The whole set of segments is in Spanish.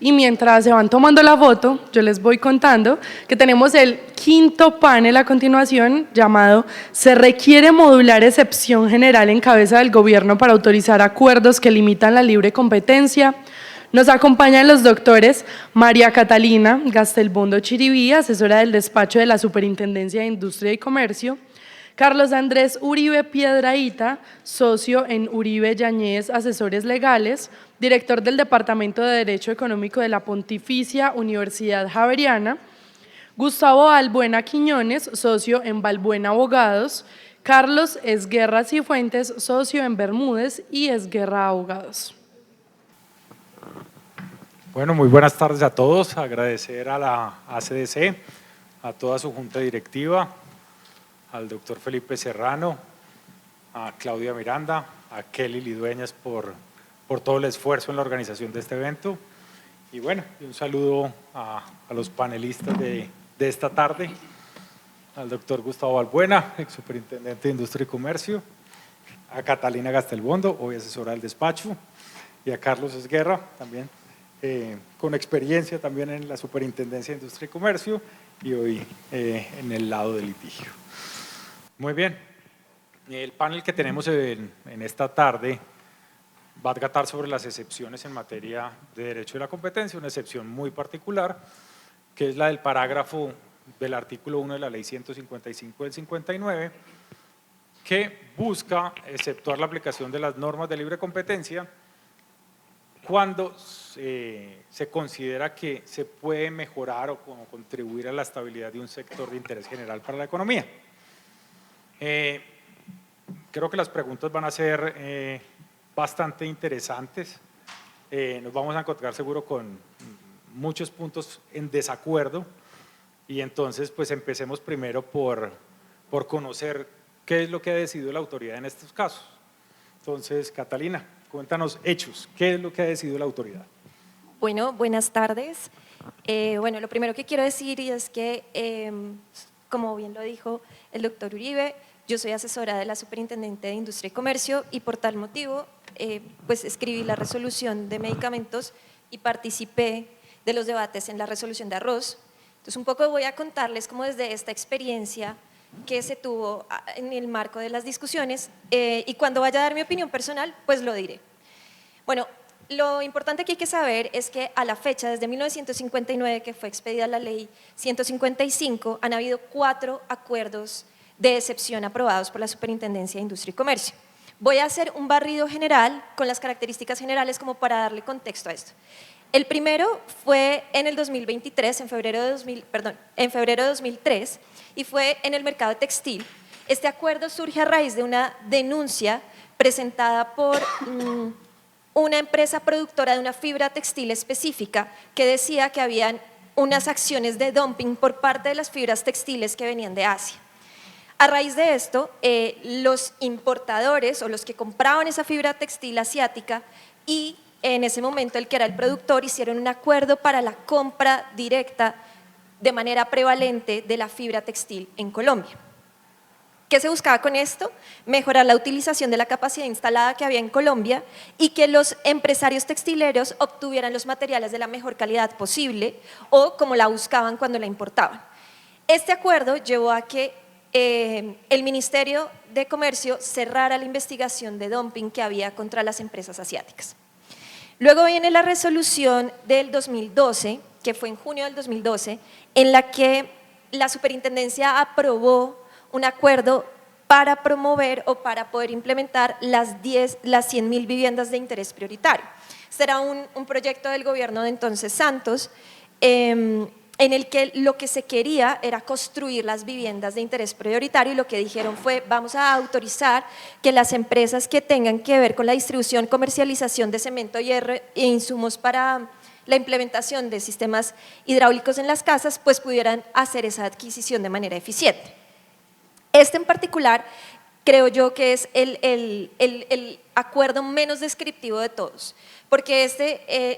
Y mientras se van tomando la foto, yo les voy contando que tenemos el quinto panel a continuación llamado "Se requiere modular excepción general en cabeza del gobierno para autorizar acuerdos que limitan la libre competencia". Nos acompañan los doctores María Catalina Gastelbondo Chiribí, asesora del despacho de la Superintendencia de Industria y Comercio; Carlos Andrés Uribe Piedrahita, socio en Uribe Yañez Asesores Legales, director del Departamento de Derecho Económico de la Pontificia Universidad Javeriana; Gustavo Balbuena Quiñones, socio en Balbuena Abogados; Carlos Esguerra Cifuentes, socio en Bermúdez y Esguerra Abogados. Bueno, muy buenas tardes a todos. Agradecer a la ACDC, a toda su junta directiva, al doctor Felipe Serrano, a Claudia Miranda, a Kelly Lidueñas por todo el esfuerzo en la organización de este evento. Y bueno, un saludo a los panelistas de esta tarde, al doctor Gustavo Balbuena, ex superintendente de Industria y Comercio, a Catalina Gastelbondo, hoy asesora del despacho, y a Carlos Esguerra, también con experiencia también en la Superintendencia de Industria y Comercio y hoy en el lado de litigio. Muy bien, el panel que tenemos en esta tarde va a tratar sobre las excepciones en materia de derecho de la competencia, una excepción muy particular, que es la del parágrafo del artículo 1 de la Ley 155 del 59, que busca exceptuar la aplicación de las normas de libre competencia cuando se considera que se puede mejorar o contribuir a la estabilidad de un sector de interés general para la economía. Creo que las preguntas van a ser bastante interesantes. Nos vamos a encontrar seguro con muchos puntos en desacuerdo y entonces pues empecemos primero por conocer qué es lo que ha decidido la autoridad en estos casos. Entonces, Catalina, cuéntanos hechos, ¿qué es lo que ha decidido la autoridad? Bueno, buenas tardes. Bueno, lo primero que quiero decir es que, como bien lo dijo el doctor Uribe, yo soy asesora de la Superintendente de Industria y Comercio y por tal motivo, pues escribí la resolución de medicamentos y participé de los debates en la resolución de arroz. Entonces, un poco voy a contarles cómo desde esta experiencia que se tuvo en el marco de las discusiones y cuando vaya a dar mi opinión personal, pues lo diré. Bueno, lo importante que hay que saber es que a la fecha, desde 1959, que fue expedida la ley 155, han habido 4 acuerdos de excepción aprobados por la Superintendencia de Industria y Comercio. Voy a hacer un barrido general con las características generales como para darle contexto a esto. El primero fue en el 2023, en febrero de 2003, y fue en el mercado textil. Este acuerdo surge a raíz de una denuncia presentada por una empresa productora de una fibra textil específica que decía que habían unas acciones de dumping por parte de las fibras textiles que venían de Asia. A raíz de esto, los importadores o los que compraban esa fibra textil asiática y en ese momento el que era el productor hicieron un acuerdo para la compra directa de manera prevalente de la fibra textil en Colombia. ¿Qué se buscaba con esto? Mejorar la utilización de la capacidad instalada que había en Colombia y que los empresarios textileros obtuvieran los materiales de la mejor calidad posible o como la buscaban cuando la importaban. Este acuerdo llevó a que el Ministerio de Comercio cerrara la investigación de dumping que había contra las empresas asiáticas. Luego viene la resolución del 2012, que fue en junio del 2012, en la que la Superintendencia aprobó un acuerdo para promover o para poder implementar las 100.000 viviendas de interés prioritario. Este era un proyecto del gobierno de entonces Santos, en el que lo que se quería era construir las viviendas de interés prioritario y lo que dijeron fue vamos a autorizar que las empresas que tengan que ver con la distribución, comercialización de cemento, hierro e insumos para la implementación de sistemas hidráulicos en las casas pues pudieran hacer esa adquisición de manera eficiente. Este en particular creo yo que es el acuerdo menos descriptivo de todos, porque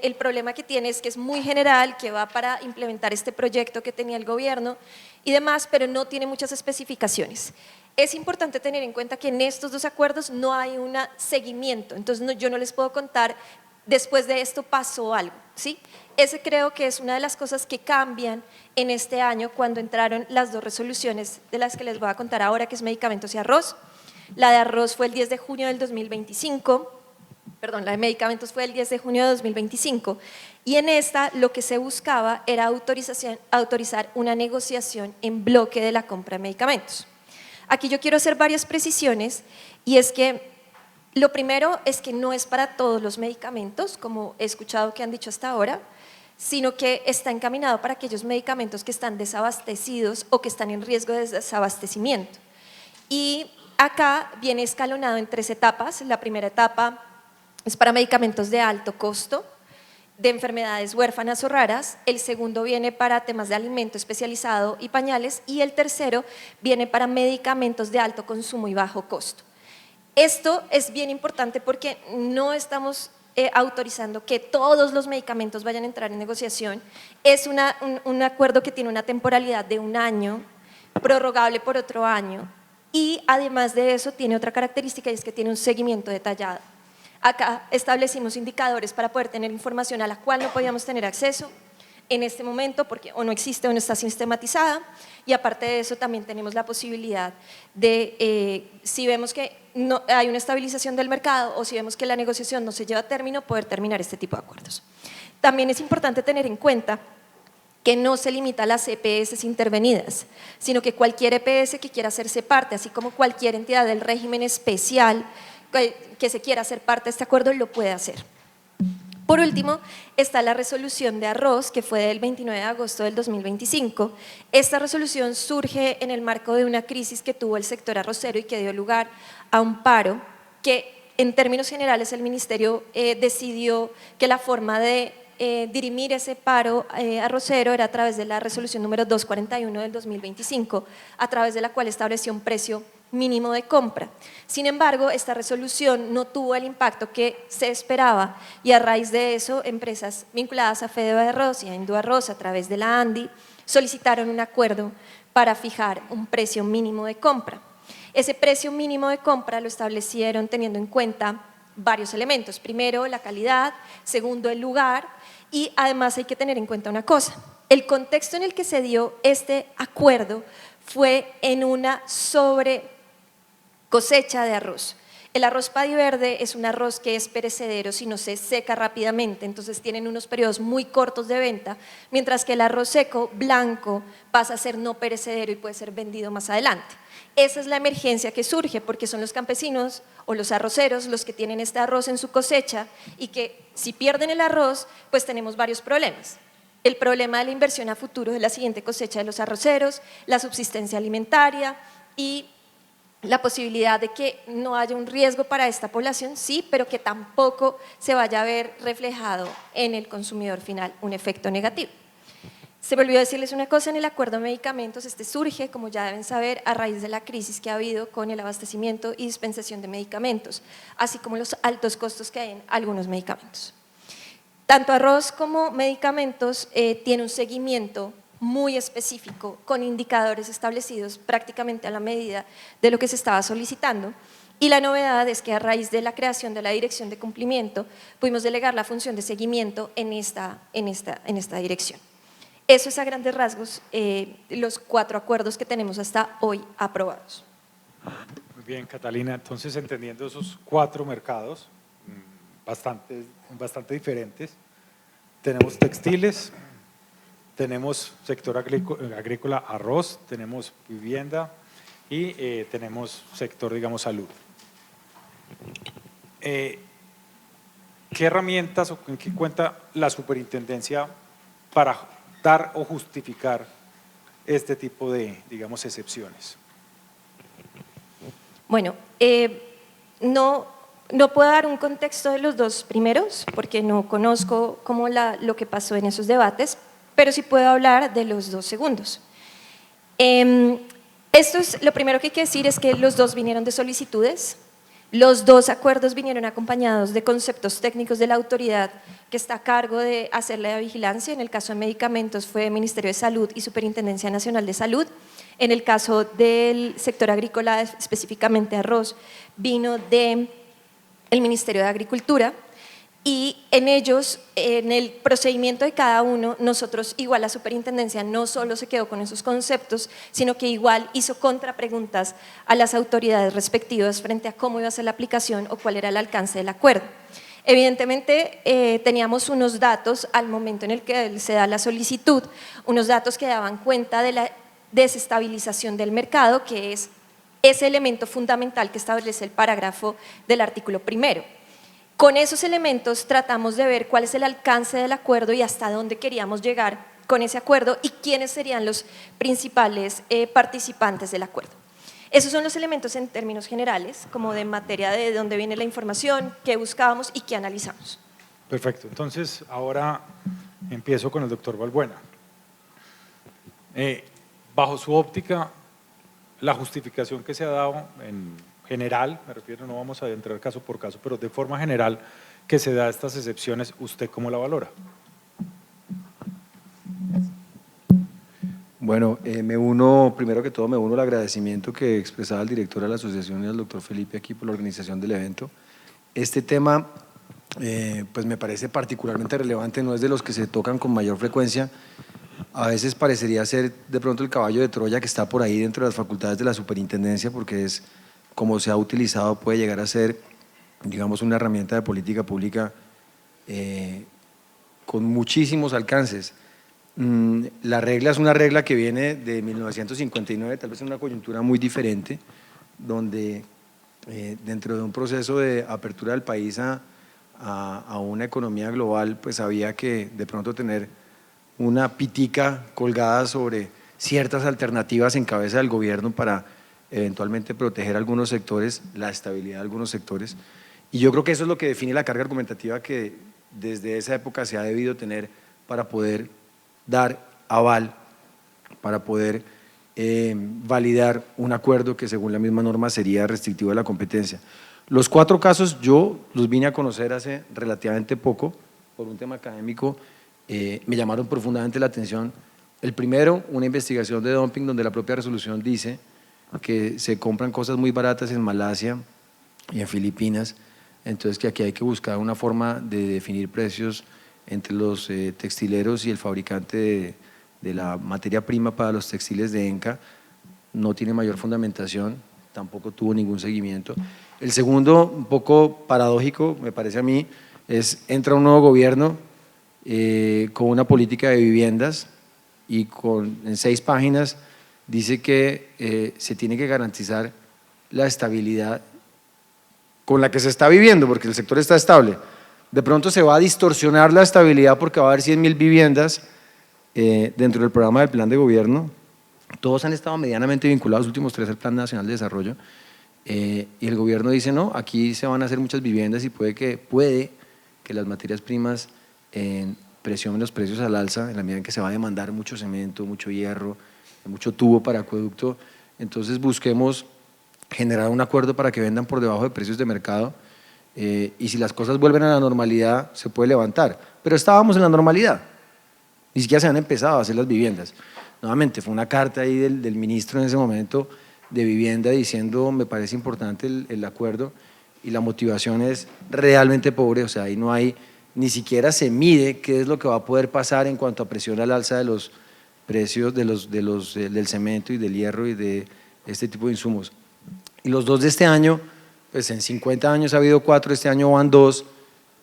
el problema que tiene es que es muy general, que va para implementar este proyecto que tenía el gobierno y demás, pero no tiene muchas especificaciones. Es importante tener en cuenta que en estos 2 acuerdos no hay un seguimiento, entonces yo no les puedo contar después de esto pasó algo, ¿sí? ese creo que es una de las cosas que cambian en este año cuando entraron las dos resoluciones de las que les voy a contar ahora, que es medicamentos y arroz. La de arroz fue el 10 de junio del 2025, perdón, la de medicamentos fue el 10 de junio de 2025, y en esta lo que se buscaba era autorizar una negociación en bloque de la compra de medicamentos. Aquí yo quiero hacer varias precisiones, y es que lo primero es que no es para todos los medicamentos, como he escuchado que han dicho hasta ahora, sino que está encaminado para aquellos medicamentos que están desabastecidos o que están en riesgo de desabastecimiento. Y acá viene escalonado en 3 etapas. La primera etapa es para medicamentos de alto costo, de enfermedades huérfanas o raras. El segundo viene para temas de alimento especializado y pañales. Y el tercero viene para medicamentos de alto consumo y bajo costo. Esto es bien importante porque no estamos autorizando que todos los medicamentos vayan a entrar en negociación. Es un acuerdo que tiene una temporalidad de 1 año, prorrogable por otro año, y además de eso tiene otra característica, y es que tiene un seguimiento detallado. Acá establecimos indicadores para poder tener información a la cual no podíamos tener acceso en este momento porque o no existe o no está sistematizada, y aparte de eso también tenemos la posibilidad de, si vemos que no hay una estabilización del mercado o si vemos que la negociación no se lleva a término, poder terminar este tipo de acuerdos. También es importante tener en cuenta que no se limita a las EPS intervenidas, sino que cualquier EPS que quiera hacerse parte, así como cualquier entidad del régimen especial que se quiera hacer parte de este acuerdo, lo puede hacer. Por último, está la resolución de arroz, que fue del 29 de agosto del 2025. Esta resolución surge en el marco de una crisis que tuvo el sector arrocero y que dio lugar a un paro que, en términos generales, el Ministerio decidió que la forma de dirimir ese paro arrocero era a través de la resolución número 241 del 2025, a través de la cual estableció un precio mínimo de compra. Sin embargo, esta resolución no tuvo el impacto que se esperaba, y a raíz de eso, empresas vinculadas a Fede Arroz y a Induarroz a través de la ANDI solicitaron un acuerdo para fijar un precio mínimo de compra. Ese precio mínimo de compra lo establecieron teniendo en cuenta varios elementos. Primero, la calidad; segundo, el lugar; y además hay que tener en cuenta una cosa: el contexto en el que se dio este acuerdo fue en una cosecha de arroz. El arroz paddy verde es un arroz que es perecedero si no se seca rápidamente, entonces tienen unos periodos muy cortos de venta, mientras que el arroz seco blanco pasa a ser no perecedero y puede ser vendido más adelante. Esa es la emergencia que surge porque son los campesinos o los arroceros los que tienen este arroz en su cosecha, y que si pierden el arroz, pues tenemos varios problemas. El problema de la inversión a futuro de la siguiente cosecha de los arroceros, la subsistencia alimentaria y la posibilidad de que no haya un riesgo para esta población, sí, pero que tampoco se vaya a ver reflejado en el consumidor final un efecto negativo. Se me olvidó decirles una cosa: en el acuerdo de medicamentos, este surge, como ya deben saber, a raíz de la crisis que ha habido con el abastecimiento y dispensación de medicamentos, así como los altos costos que hay en algunos medicamentos. Tanto arroz como medicamentos tiene un seguimiento muy específico con indicadores establecidos prácticamente a la medida de lo que se estaba solicitando, y la novedad es que a raíz de la creación de la Dirección de Cumplimiento pudimos delegar la función de seguimiento en esta dirección. Eso es a grandes rasgos los 4 acuerdos que tenemos hasta hoy aprobados. Muy bien, Catalina. Entonces, entendiendo esos 4 mercados bastante diferentes, tenemos textiles, tenemos sector agrícola, arroz, tenemos vivienda y tenemos sector, digamos, salud. ¿Qué herramientas o en qué cuenta la superintendencia para dar o justificar este tipo de, digamos, excepciones? Bueno, no puedo dar un contexto de los 2 primeros porque no conozco lo que pasó en esos debates, pero sí puedo hablar de los 2 segundos. Lo primero que hay que decir es que los 2 vinieron de solicitudes. Los 2 acuerdos vinieron acompañados de conceptos técnicos de la autoridad que está a cargo de hacer la vigilancia. En el caso de medicamentos fue Ministerio de Salud y Superintendencia Nacional de Salud. En el caso del sector agrícola, específicamente arroz, vino del Ministerio de Agricultura. y en ellos, en el procedimiento de cada uno, nosotros, igual la superintendencia no solo se quedó con esos conceptos, sino que igual hizo contrapreguntas a las autoridades respectivas frente a cómo iba a ser la aplicación o cuál era el alcance del acuerdo. Evidentemente teníamos unos datos al momento en el que se da la solicitud, unos datos que daban cuenta de la desestabilización del mercado, que es ese elemento fundamental que establece el parágrafo del artículo primero. Con esos elementos tratamos de ver cuál es el alcance del acuerdo y hasta dónde queríamos llegar con ese acuerdo y quiénes serían los principales participantes del acuerdo. Esos son los elementos en términos generales, como de materia de dónde viene la información, qué buscábamos y qué analizamos. Perfecto, entonces ahora empiezo con el doctor Balbuena. Bajo su óptica, la justificación que se ha dado en general, me refiero, no vamos a entrar caso por caso, pero de forma general que se da estas excepciones, ¿usted cómo la valora? Bueno, primero que todo me uno al agradecimiento que expresaba el director de la asociación y al doctor Felipe aquí por la organización del evento. Este tema pues me parece particularmente relevante, no es de los que se tocan con mayor frecuencia. A veces parecería ser de pronto el caballo de Troya que está por ahí dentro de las facultades de la superintendencia, porque es como se ha utilizado, puede llegar a ser, digamos, una herramienta de política pública con muchísimos alcances. La regla es una regla que viene de 1959, tal vez en una coyuntura muy diferente, donde dentro de un proceso de apertura del país a una economía global, pues había que de pronto tener una pitica colgada sobre ciertas alternativas en cabeza del gobierno para eventualmente proteger algunos sectores, la estabilidad de algunos sectores. Y yo creo que eso es lo que define la carga argumentativa que desde esa época se ha debido tener para poder dar aval, para poder validar un acuerdo que según la misma norma sería restrictivo de la competencia. Los 4 casos yo los vine a conocer hace relativamente poco por un tema académico, me llamaron profundamente la atención. El primero, una investigación de dumping donde la propia resolución dice que se compran cosas muy baratas en Malasia y en Filipinas, entonces que aquí hay que buscar una forma de definir precios entre los textileros y el fabricante de la materia prima para los textiles de ENCA. No tiene mayor fundamentación, tampoco tuvo ningún seguimiento. El segundo, un poco paradójico, me parece a mí, entra un nuevo gobierno con una política de viviendas y en 6 páginas dice que se tiene que garantizar la estabilidad con la que se está viviendo, porque el sector está estable. De pronto se va a distorsionar la estabilidad porque va a haber 100.000 viviendas dentro del programa del plan de gobierno. Todos han estado medianamente vinculados, los últimos 3 al Plan Nacional de Desarrollo, y el gobierno dice no, aquí se van a hacer muchas viviendas y puede que las materias primas presionen los precios al alza en la medida en que se va a demandar mucho cemento, mucho hierro, mucho tubo para acueducto. Entonces busquemos generar un acuerdo para que vendan por debajo de precios de mercado y si las cosas vuelven a la normalidad se puede levantar, pero estábamos en la normalidad, ni siquiera se han empezado a hacer las viviendas. Nuevamente fue una carta ahí del ministro en ese momento de vivienda diciendo me parece importante el acuerdo y la motivación es realmente pobre, o sea ahí no hay, ni siquiera se mide qué es lo que va a poder pasar en cuanto a presión al alza de los precios del cemento y del hierro y de este tipo de insumos. Y los 2 de este año, pues en 50 años ha habido 4, este año van 2,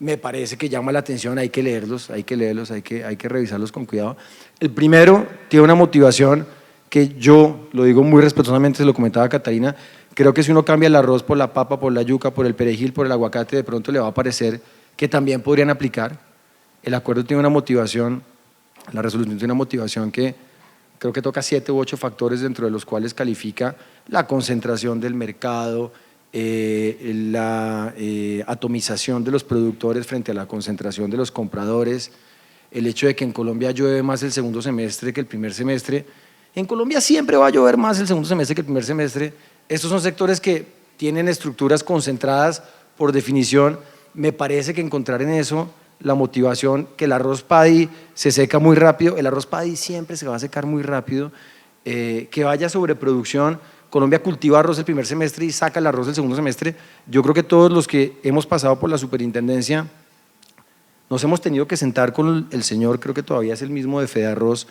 me parece que llama la atención, hay que leerlos, hay que revisarlos con cuidado. El primero tiene una motivación que yo, lo digo muy respetuosamente, se lo comentaba a Catarina, creo que si uno cambia el arroz por la papa, por la yuca, por el perejil, por el aguacate, de pronto le va a parecer que también podrían aplicar. El acuerdo tiene una motivación, la resolución tiene una motivación que creo que toca 7 u 8 factores dentro de los cuales califica la concentración del mercado, la atomización de los productores frente a la concentración de los compradores, el hecho de que en Colombia llueve más el segundo semestre que el primer semestre. En Colombia siempre va a llover más el segundo semestre que el primer semestre. Estos son sectores que tienen estructuras concentradas por definición. Me parece que encontrar en eso la motivación, que el arroz paddy se seca muy rápido, el arroz paddy siempre se va a secar muy rápido, que vaya sobre producción. Colombia cultiva arroz el primer semestre y saca el arroz el segundo semestre. Yo creo que todos los que hemos pasado por la superintendencia Nos hemos tenido que sentar con el señor, creo que todavía es el mismo de Fedearroz,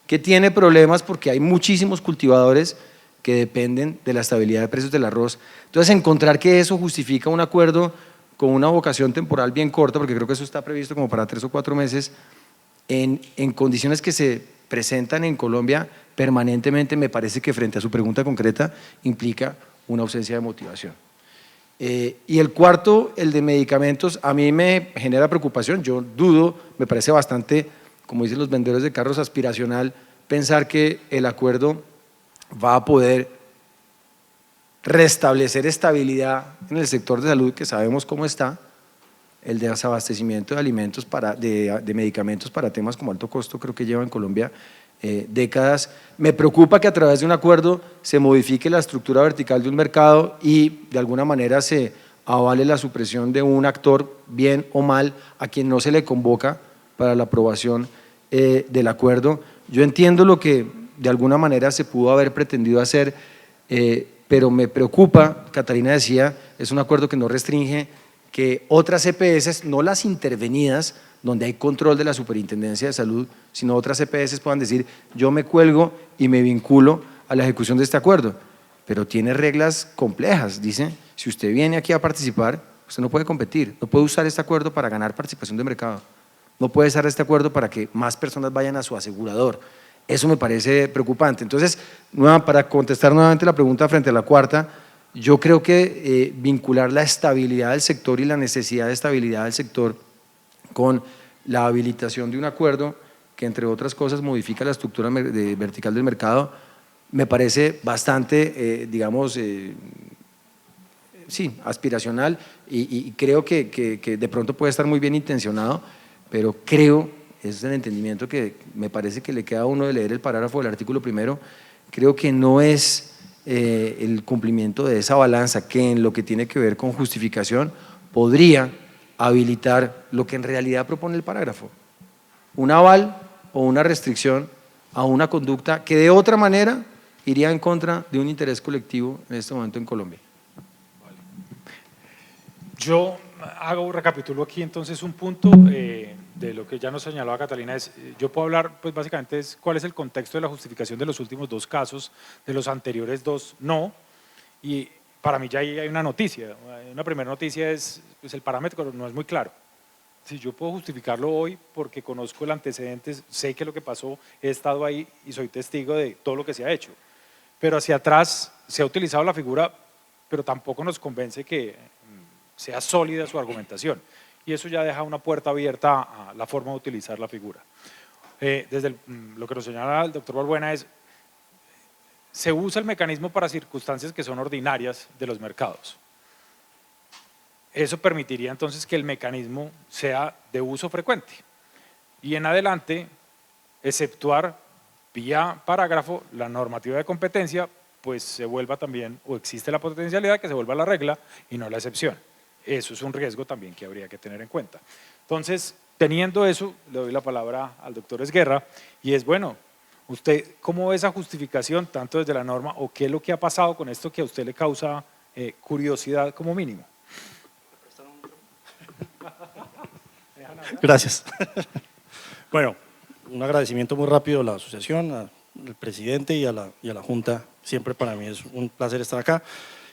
que tiene problemas porque hay muchísimos cultivadores que dependen de la estabilidad de precios del arroz. Entonces, encontrar que eso justifica un acuerdo con una vocación temporal bien corta, porque creo que eso está previsto como para 3 o 4 meses, en condiciones que se presentan en Colombia permanentemente, me parece que frente a su pregunta concreta implica una ausencia de motivación. Y el cuarto, el de medicamentos, a mí me genera preocupación, yo dudo, me parece bastante, como dicen los vendedores de carros, aspiracional, pensar que el acuerdo va a poder restablecer estabilidad en el sector de salud, que sabemos cómo está, el desabastecimiento de alimentos, de medicamentos para temas como alto costo, creo que lleva en Colombia décadas. Me preocupa que a través de un acuerdo se modifique la estructura vertical de un mercado y de alguna manera se avale la supresión de un actor, bien o mal, a quien no se le convoca para la aprobación del acuerdo. Yo entiendo lo que de alguna manera se pudo haber pretendido hacer, pero me preocupa, Catalina decía, es un acuerdo que no restringe que otras EPS, no las intervenidas, donde hay control de la Superintendencia de Salud, sino otras EPS puedan decir, yo me cuelgo y me vinculo a la ejecución de este acuerdo, pero tiene reglas complejas, dice, si usted viene aquí a participar, usted no puede competir, no puede usar este acuerdo para ganar participación de mercado, no puede usar este acuerdo para que más personas vayan a su asegurador. Eso me parece preocupante. Entonces, para contestar nuevamente la pregunta frente a la cuarta, yo creo que vincular la estabilidad del sector y la necesidad de estabilidad del sector con la habilitación de un acuerdo que, entre otras cosas, modifica la estructura vertical del mercado, me parece bastante, sí, aspiracional y creo que de pronto puede estar muy bien intencionado, pero creo, ese es el entendimiento que me parece que le queda a uno de leer el parágrafo del artículo primero, creo que no es el cumplimiento de esa balanza que en lo que tiene que ver con justificación podría habilitar lo que en realidad propone el parágrafo, un aval o una restricción a una conducta que de otra manera iría en contra de un interés colectivo en este momento en Colombia. Yo recapitulo aquí entonces un punto de lo que ya nos señalaba Catalina, yo puedo hablar pues básicamente es cuál es el contexto de la justificación de los últimos 2 casos, de los anteriores 2 no, y para mí ya ahí hay una noticia, una primera noticia es pues el parámetro no es muy claro. Si yo puedo justificarlo hoy porque conozco el antecedente, sé que lo que pasó, he estado ahí y soy testigo de todo lo que se ha hecho, pero hacia atrás se ha utilizado la figura, pero tampoco nos convence que sea sólida su argumentación y eso ya deja una puerta abierta a la forma de utilizar la figura. Desde lo que nos señala el doctor Balbuena es, se usa el mecanismo para circunstancias que son ordinarias de los mercados. Eso permitiría entonces que el mecanismo sea de uso frecuente y en adelante exceptuar vía parágrafo la normativa de competencia, pues se vuelva también, o existe la potencialidad que se vuelva la regla y no la excepción. Eso es un riesgo también que habría que tener en cuenta. Entonces, teniendo eso, le doy la palabra al doctor Esguerra y es, bueno, usted, ¿cómo ve esa justificación tanto desde la norma o qué es lo que ha pasado con esto que a usted le causa curiosidad como mínimo? Gracias. Bueno, un agradecimiento muy rápido a la asociación, al presidente y a la Junta. Siempre para mí es un placer estar acá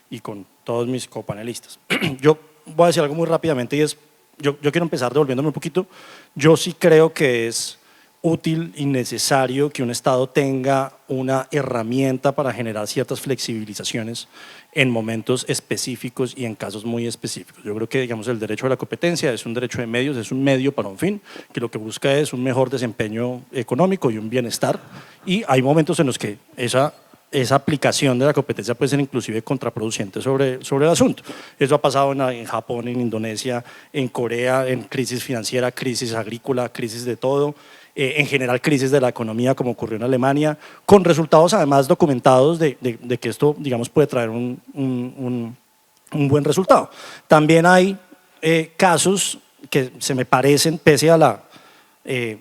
y con todos mis copanelistas. Yo voy a decir algo muy rápidamente y es, yo quiero empezar devolviéndome un poquito. Yo sí creo que es útil y necesario que un Estado tenga una herramienta para generar ciertas flexibilizaciones en momentos específicos y en casos muy específicos. Yo creo que, digamos, el derecho a la competencia es un derecho de medios, es un medio para un fin, que lo que busca es un mejor desempeño económico y un bienestar, y hay momentos en los que esa aplicación de la competencia puede ser inclusive contraproducente sobre el asunto. Eso ha pasado en Japón, en Indonesia, en Corea, en crisis financiera, crisis agrícola, crisis de todo, en general crisis de la economía como ocurrió en Alemania, con resultados además documentados de que esto, digamos, puede traer un buen resultado. También hay casos que se me parecen, pese a la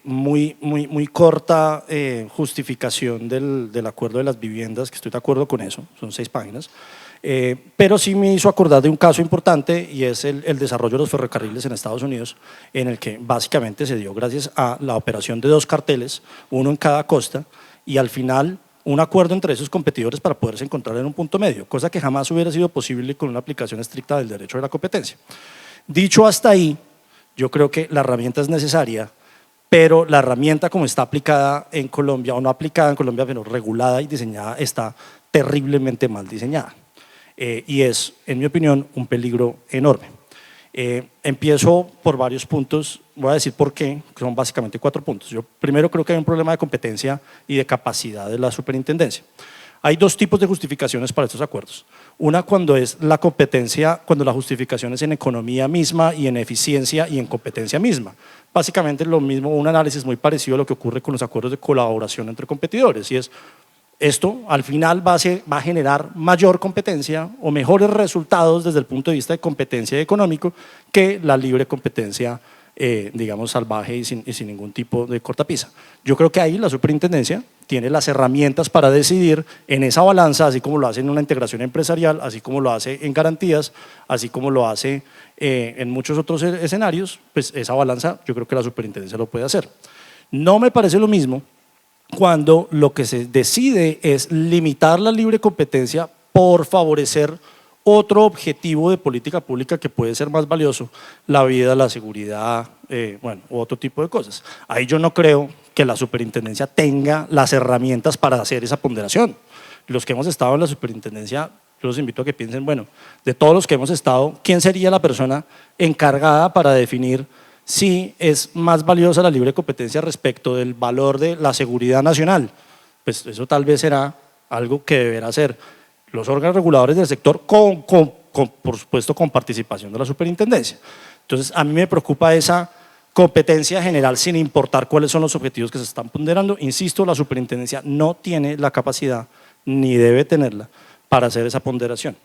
muy corta justificación del acuerdo de las viviendas, que estoy de acuerdo con eso, son 6 páginas, Pero sí me hizo acordar de un caso importante y es el desarrollo de los ferrocarriles en Estados Unidos, en el que básicamente se dio gracias a la operación de dos carteles, uno en cada costa, y al final un acuerdo entre esos competidores para poderse encontrar en un punto medio, cosa que jamás hubiera sido posible con una aplicación estricta del derecho de la competencia. Dicho hasta ahí, yo creo que la herramienta es necesaria, pero la herramienta como está aplicada en Colombia, o no aplicada en Colombia, pero regulada y diseñada, está terriblemente mal diseñada. Y es, en mi opinión, un peligro enorme. Empiezo por varios puntos, voy a decir por qué, que son básicamente 4 puntos. Yo primero creo que hay un problema de competencia y de capacidad de la superintendencia. Hay 2 tipos de justificaciones para estos acuerdos. Una cuando es la competencia, cuando la justificación es en economía misma y en eficiencia y en competencia misma. Básicamente lo mismo, un análisis muy parecido a lo que ocurre con los acuerdos de colaboración entre competidores, y es esto al final va a generar mayor competencia o mejores resultados desde el punto de vista de competencia económico que la libre competencia, digamos, salvaje y sin ningún tipo de cortapisa. Yo creo que ahí la superintendencia tiene las herramientas para decidir en esa balanza, así como lo hace en una integración empresarial, así como lo hace en garantías, así como lo hace en muchos otros escenarios, pues esa balanza yo creo que la superintendencia lo puede hacer. No me parece lo mismo cuando lo que se decide es limitar la libre competencia por favorecer otro objetivo de política pública que puede ser más valioso, la vida, la seguridad, bueno, u otro tipo de cosas. Ahí yo no creo que la superintendencia tenga las herramientas para hacer esa ponderación. Los que hemos estado en la superintendencia, yo los invito a que piensen, bueno, de todos los que hemos estado, ¿quién sería la persona encargada para definir si es más valiosa la libre competencia respecto del valor de la seguridad nacional? Pues eso tal vez será algo que deberá hacer los órganos reguladores del sector, por supuesto con participación de la superintendencia. Entonces a mí me preocupa esa competencia general sin importar cuáles son los objetivos que se están ponderando. Insisto, la superintendencia no tiene la capacidad ni debe tenerla para hacer esa ponderación.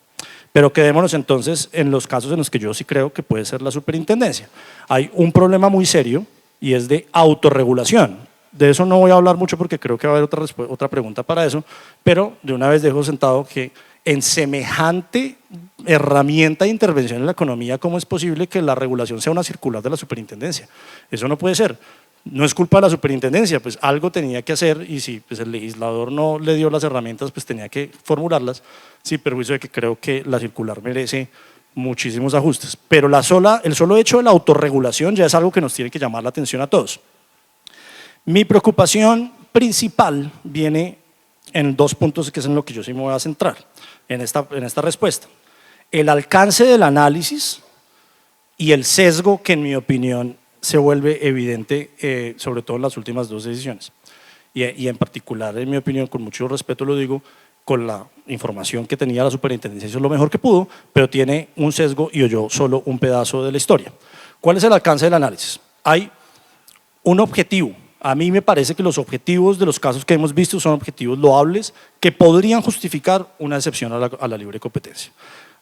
Pero quedémonos entonces en los casos en los que yo sí creo que puede ser la superintendencia. Hay un problema muy serio y es de autorregulación. De eso no voy a hablar mucho porque creo que va a haber otra pregunta para eso, pero de una vez dejo sentado que en semejante herramienta de intervención en la economía, ¿cómo es posible que la regulación sea una circular de la superintendencia? Eso no puede ser. No es culpa de la superintendencia, pues algo tenía que hacer, y si pues el legislador no le dio las herramientas, pues tenía que formularlas, sin perjuicio de que creo que la circular merece muchísimos ajustes. Pero el solo hecho de la autorregulación ya es algo que nos tiene que llamar la atención a todos. Mi preocupación principal viene en 2 puntos, que es en lo que yo sí me voy a centrar en esta respuesta. El alcance del análisis y el sesgo que en mi opinión se vuelve evidente, sobre todo en las últimas 2 decisiones. Y en particular, en mi opinión, con mucho respeto lo digo, con la información que tenía la superintendencia hizo lo mejor que pudo, pero tiene un sesgo y oyó solo un pedazo de la historia. ¿Cuál es el alcance del análisis? Hay un objetivo. A mí me parece que los objetivos de los casos que hemos visto son objetivos loables que podrían justificar una excepción a la libre competencia.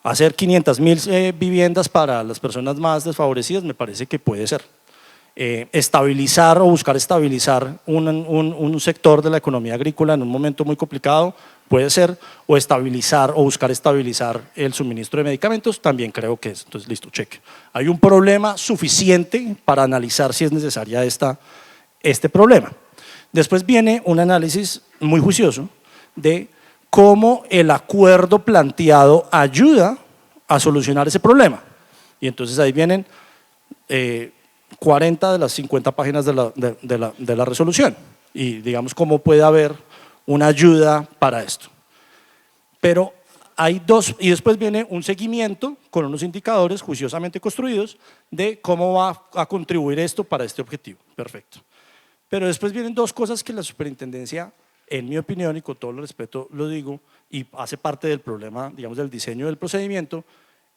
Hacer 500.000 viviendas para las personas más desfavorecidas me parece que puede ser. Estabilizar o buscar estabilizar un sector de la economía agrícola en un momento muy complicado puede ser, o estabilizar o buscar estabilizar el suministro de medicamentos, también creo que es. Entonces, listo, cheque. Hay un problema suficiente para analizar si es necesaria este problema. Después viene un análisis muy juicioso de cómo el acuerdo planteado ayuda a solucionar ese problema. Y entonces ahí vienen 40 de las 50 páginas de la resolución y digamos cómo puede haber una ayuda para esto. Pero hay 2, y después viene un seguimiento con unos indicadores juiciosamente construidos de cómo va a contribuir esto para este objetivo. Perfecto. Pero después vienen 2 cosas que la superintendencia, en mi opinión y con todo el respeto lo digo, y hace parte del problema, digamos, del diseño del procedimiento,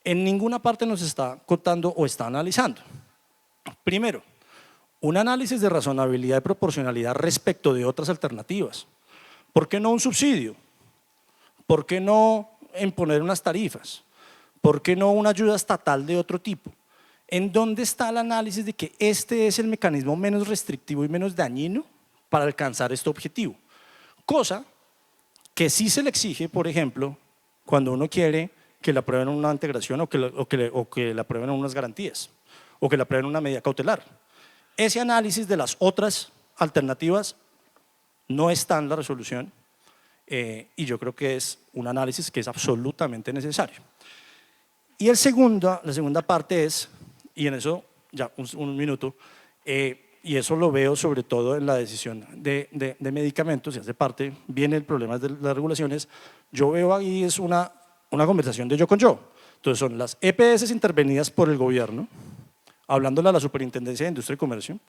en ninguna parte nos está contando o está analizando. Primero, un análisis de razonabilidad y proporcionalidad respecto de otras alternativas. ¿Por qué no un subsidio? ¿Por qué no imponer unas tarifas? ¿Por qué no una ayuda estatal de otro tipo? ¿En dónde está el análisis de que este es el mecanismo menos restrictivo y menos dañino para alcanzar este objetivo? Cosa que sí se le exige, por ejemplo, cuando uno quiere que le aprueben una integración o que le aprueben unas garantías o que le aprueben una medida cautelar. Ese análisis de las otras alternativas no está en la resolución y yo creo que es un análisis que es absolutamente necesario. Y la segunda parte es, y en eso ya un minuto, y eso lo veo sobre todo en la decisión de medicamentos, y hace parte, viene el problema de las regulaciones, yo veo ahí es una conversación de yo con yo. Entonces son las EPS intervenidas por el gobierno, hablándole a la Superintendencia de Industria y Comercio,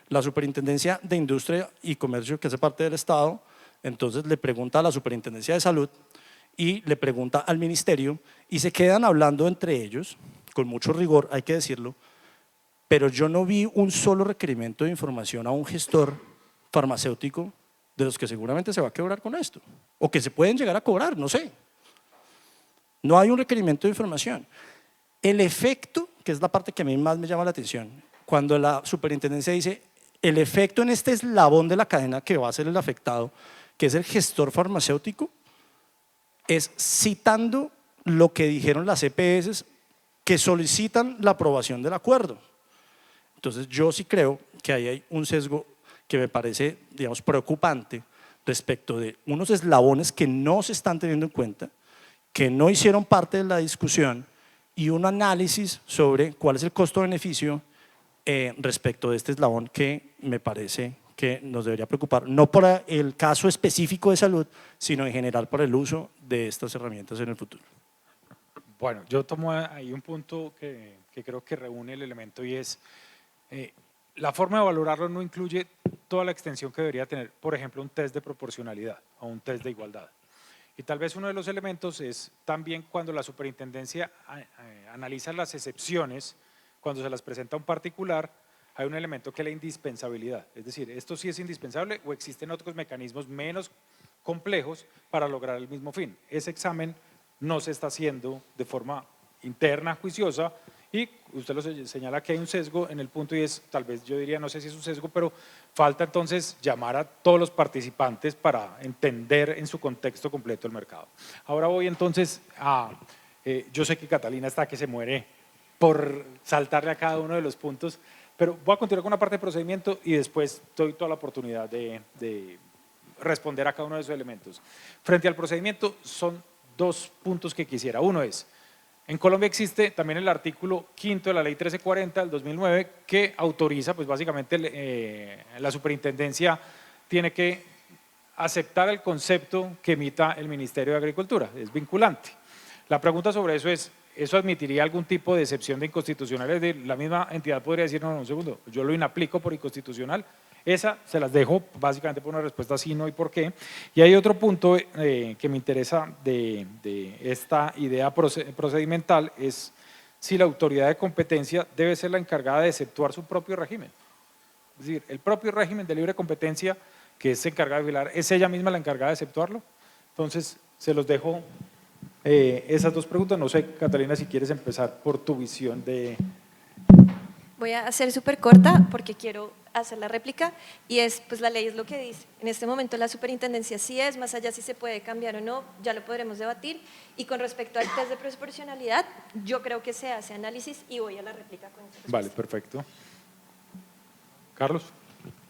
la Superintendencia de Industria y Comercio, que hace parte del Estado, entonces le pregunta a la Superintendencia de Salud y le pregunta al Ministerio y se quedan hablando entre ellos, con mucho rigor, hay que decirlo, pero yo no vi un solo requerimiento de información a un gestor farmacéutico de los que seguramente se va a quebrar con esto, o que se pueden llegar a cobrar, no sé. No hay un requerimiento de información. El efecto, que es la parte que a mí más me llama la atención, cuando la superintendencia dice, el efecto en este eslabón de la cadena que va a ser el afectado, que es el gestor farmacéutico, es citando lo que dijeron las EPS que solicitan la aprobación del acuerdo. Entonces yo sí creo que ahí hay un sesgo que me parece, digamos, preocupante respecto de unos eslabones que no se están teniendo en cuenta, que no hicieron parte de la discusión y un análisis sobre cuál es el costo-beneficio respecto de este eslabón que me parece que nos debería preocupar, no por el caso específico de salud, sino en general por el uso de estas herramientas en el futuro. Bueno, yo tomo ahí un punto que creo que reúne el elemento y es la forma de valorarlo no incluye toda la extensión que debería tener, por ejemplo, un test de proporcionalidad o un test de igualdad. Y tal vez uno de los elementos es también cuando la superintendencia analiza las excepciones, cuando se las presenta a un particular, hay un elemento que es la indispensabilidad, es decir, esto sí es indispensable o existen otros mecanismos menos complejos para lograr el mismo fin. Ese examen no se está haciendo de forma interna, juiciosa, y usted lo señala que hay un sesgo en el punto y es, tal vez yo diría, no sé si es un sesgo, pero falta entonces llamar a todos los participantes para entender en su contexto completo el mercado. Ahora voy entonces a, yo sé que Catalina está que se muere por saltarle a cada uno de los puntos, pero voy a continuar con una parte de procedimiento y después doy toda la oportunidad de responder a cada uno de esos elementos. Frente al procedimiento son dos puntos que quisiera. Uno es, en Colombia existe también el artículo 5 de la ley 1340 del 2009 que autoriza, pues básicamente la superintendencia tiene que aceptar el concepto que emita el Ministerio de Agricultura, es vinculante. La pregunta sobre eso es, ¿eso admitiría algún tipo de excepción de inconstitucionalidad? La misma entidad podría decir, no, un segundo, yo lo inaplico por inconstitucional. Esa se las dejo básicamente por una respuesta sí, no y por qué. Y hay otro punto que me interesa de esta idea procedimental, es si la autoridad de competencia debe ser la encargada de exceptuar su propio régimen. Es decir, el propio régimen de libre competencia que se encarga de vigilar, ¿es ella misma la encargada de exceptuarlo? Entonces, se los dejo esas dos preguntas. No sé, Catalina, si quieres empezar por tu visión de… Voy a hacer súper corta porque quiero hacer la réplica y es, pues la ley es lo que dice. En este momento la superintendencia sí es, más allá si se puede cambiar o no, ya lo podremos debatir. Y con respecto al test de proporcionalidad, yo creo que se hace análisis y voy a la réplica con esa respuesta. Vale, perfecto. Carlos.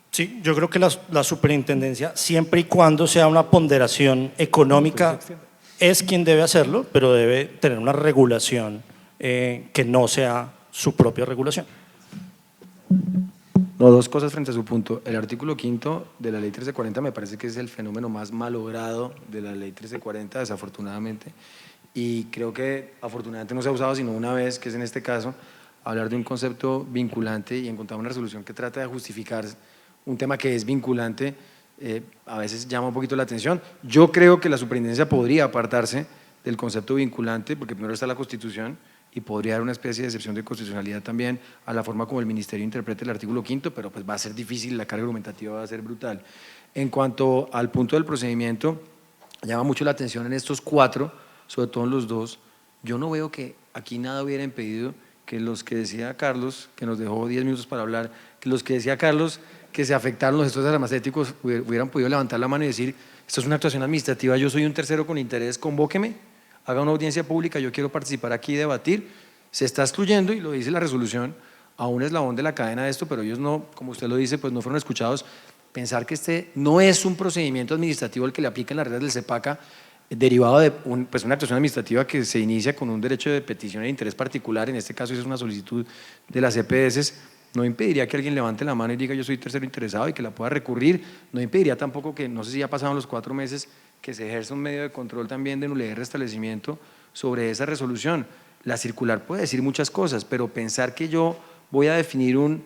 Sí, yo creo que la superintendencia, siempre y cuando sea una ponderación económica, es quien debe hacerlo, pero debe tener una regulación que no sea su propia regulación. No, dos cosas frente a su punto. El artículo 5 de la ley 1340 me parece que es el fenómeno más malogrado de la ley 1340, desafortunadamente, y creo que afortunadamente no se ha usado sino una vez, que es en este caso, hablar de un concepto vinculante y encontrar una resolución que trata de justificar un tema que es vinculante, a veces llama un poquito la atención. Yo creo que la superintendencia podría apartarse del concepto vinculante, porque primero está la Constitución, y podría dar una especie de excepción de constitucionalidad también a la forma como el Ministerio interprete el artículo 5, pero pues va a ser difícil, la carga argumentativa va a ser brutal. En cuanto al punto del procedimiento, llama mucho la atención en estos cuatro, sobre todo en los dos, yo no veo que aquí nada hubiera impedido que los que decía Carlos, que nos dejó 10 minutos para hablar, que los que decía Carlos que se afectaron los gestores farmacéuticos hubieran podido levantar la mano y decir, esto es una actuación administrativa, yo soy un tercero con interés, convóqueme haga una audiencia pública, yo quiero participar aquí y debatir, se está excluyendo, y lo dice la resolución, a un eslabón de la cadena de esto, pero ellos no, como usted lo dice, pues no fueron escuchados. Pensar que este no es un procedimiento administrativo el que le aplican las reglas del CEPACA, derivado de pues una actuación administrativa que se inicia con un derecho de petición de interés particular, en este caso es una solicitud de las EPS, no impediría que alguien levante la mano y diga yo soy tercero interesado y que la pueda recurrir, no impediría tampoco que, no sé si ya pasaron los 4 meses, que se ejerza un medio de control también de nulidad y restablecimiento sobre esa resolución. La circular puede decir muchas cosas, pero pensar que yo voy a definir un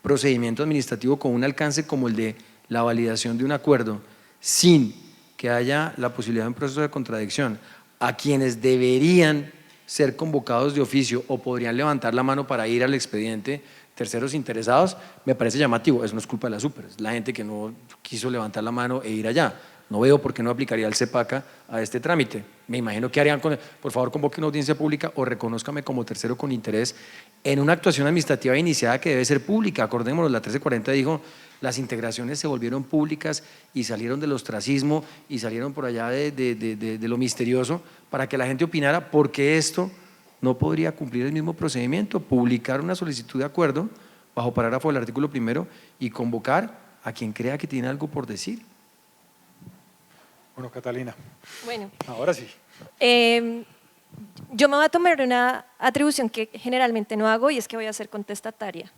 procedimiento administrativo con un alcance como el de la validación de un acuerdo sin que haya la posibilidad de un proceso de contradicción a quienes deberían ser convocados de oficio o podrían levantar la mano para ir al expediente terceros interesados, me parece llamativo. Eso no es culpa de la Super, es la gente que no quiso levantar la mano e ir allá. No veo por qué no aplicaría el CEPACA a este trámite. Me imagino que harían con, por favor convoque una audiencia pública o reconózcame como tercero con interés en una actuación administrativa iniciada que debe ser pública. Acordémonos, la 1340 dijo, las integraciones se volvieron públicas y salieron del ostracismo y salieron por allá de lo misterioso para que la gente opinara por qué esto no podría cumplir el mismo procedimiento, publicar una solicitud de acuerdo bajo parágrafo del artículo 1 y convocar a quien crea que tiene algo por decir. Bueno, Catalina. Bueno. Ahora sí. Yo me voy a tomar una atribución que generalmente no hago y es que voy a ser contestataria.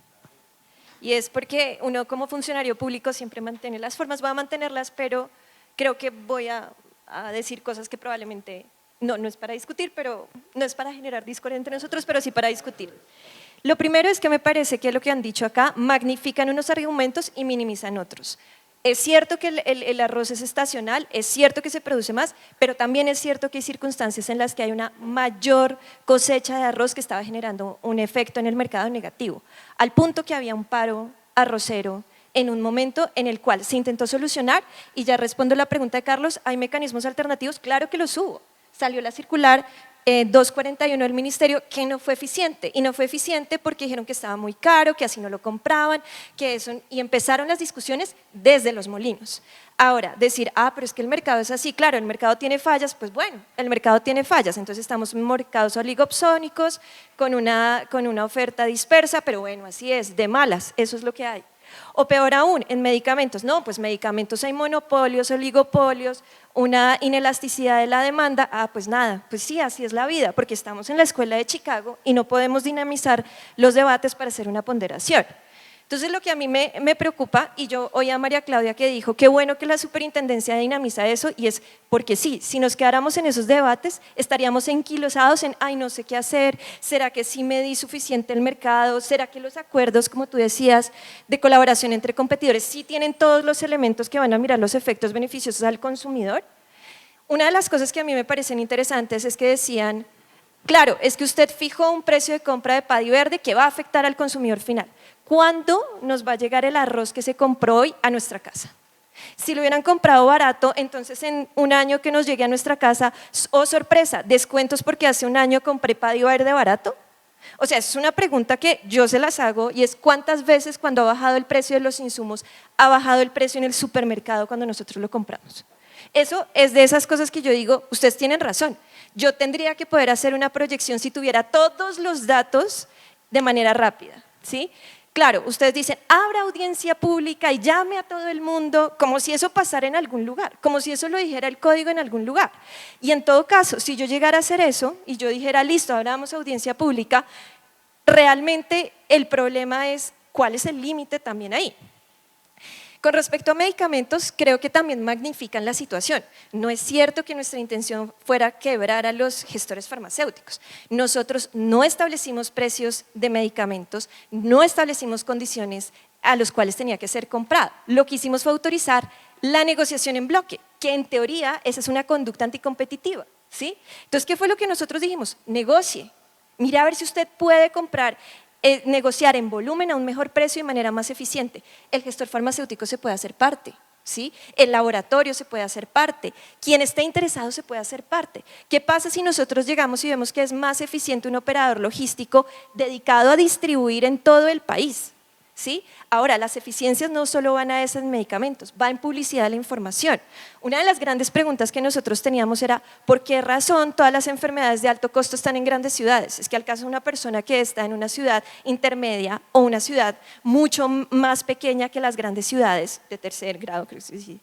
Y es porque uno como funcionario público siempre mantiene las formas, va a mantenerlas, pero creo que voy a decir cosas que probablemente no es para discutir, pero no es para generar discordia entre nosotros, pero sí para discutir. Lo primero es que me parece que lo que han dicho acá magnifican unos argumentos y minimizan otros. Es cierto que el arroz es estacional, es cierto que se produce más, pero también es cierto que hay circunstancias en las que hay una mayor cosecha de arroz que estaba generando un efecto en el mercado negativo, al punto que había un paro arrocero en un momento en el cual se intentó solucionar, y ya respondo la pregunta de Carlos, ¿hay mecanismos alternativos? Claro que los hubo. Salió la circular 241 del ministerio que no fue eficiente, y no fue eficiente porque dijeron que estaba muy caro, que así no lo compraban, que eso, y empezaron las discusiones desde los molinos. Ahora, decir, pero es que el mercado es así, claro, el mercado tiene fallas, pues bueno, el mercado tiene fallas, entonces estamos en mercados oligopsónicos con una oferta dispersa, pero bueno, así es, de malas, eso es lo que hay. O peor aún, en medicamentos, no, pues medicamentos hay monopolios, oligopolios, una inelasticidad de la demanda, pues nada, pues sí, así es la vida, porque estamos en la escuela de Chicago y no podemos dinamizar los debates para hacer una ponderación. Entonces lo que a mí me preocupa, y yo oí a María Claudia que dijo, qué bueno que la superintendencia dinamiza eso, y es porque sí, si nos quedáramos en esos debates, estaríamos enquilosados en, no sé qué hacer, ¿será que sí me di suficiente el mercado? ¿Será que los acuerdos, como tú decías, de colaboración entre competidores, sí tienen todos los elementos que van a mirar los efectos beneficiosos al consumidor? Una de las cosas que a mí me parecen interesantes es que decían, claro, es que usted fijó un precio de compra de Paddy Verde que va a afectar al consumidor final. ¿Cuándo nos va a llegar el arroz que se compró hoy a nuestra casa? Si lo hubieran comprado barato, entonces en un año que nos llegue a nuestra casa, sorpresa, descuentos porque hace un año compré Paddy Verde barato. O sea, es una pregunta que yo se las hago, y es ¿cuántas veces cuando ha bajado el precio de los insumos ha bajado el precio en el supermercado cuando nosotros lo compramos? Eso es de esas cosas que yo digo, ustedes tienen razón, yo tendría que poder hacer una proyección si tuviera todos los datos de manera rápida, ¿sí? Claro, ustedes dicen, abra audiencia pública y llame a todo el mundo, como si eso pasara en algún lugar, como si eso lo dijera el código en algún lugar. Y en todo caso, si yo llegara a hacer eso y yo dijera, listo, abramos audiencia pública, realmente el problema es cuál es el límite también ahí. Con respecto a medicamentos, creo que también magnifican la situación. No es cierto que nuestra intención fuera quebrar a los gestores farmacéuticos. Nosotros no establecimos precios de medicamentos, no establecimos condiciones a los cuales tenía que ser comprado. Lo que hicimos fue autorizar la negociación en bloque, que en teoría esa es una conducta anticompetitiva, ¿sí? Entonces, ¿qué fue lo que nosotros dijimos? Negocie, mire a ver si usted puede comprar, negociar en volumen a un mejor precio de manera más eficiente. El gestor farmacéutico se puede hacer parte, ¿sí? El laboratorio se puede hacer parte, quien esté interesado se puede hacer parte. ¿Qué pasa si nosotros llegamos y vemos que es más eficiente un operador logístico dedicado a distribuir en todo el país? ¿sí? Ahora, las eficiencias no solo van a esos medicamentos, va en publicidad de la información. Una de las grandes preguntas que nosotros teníamos era, ¿por qué razón todas las enfermedades de alto costo están en grandes ciudades? Es que al caso de una persona que está en una ciudad intermedia o una ciudad mucho más pequeña que las grandes ciudades de tercer grado, creo que sí,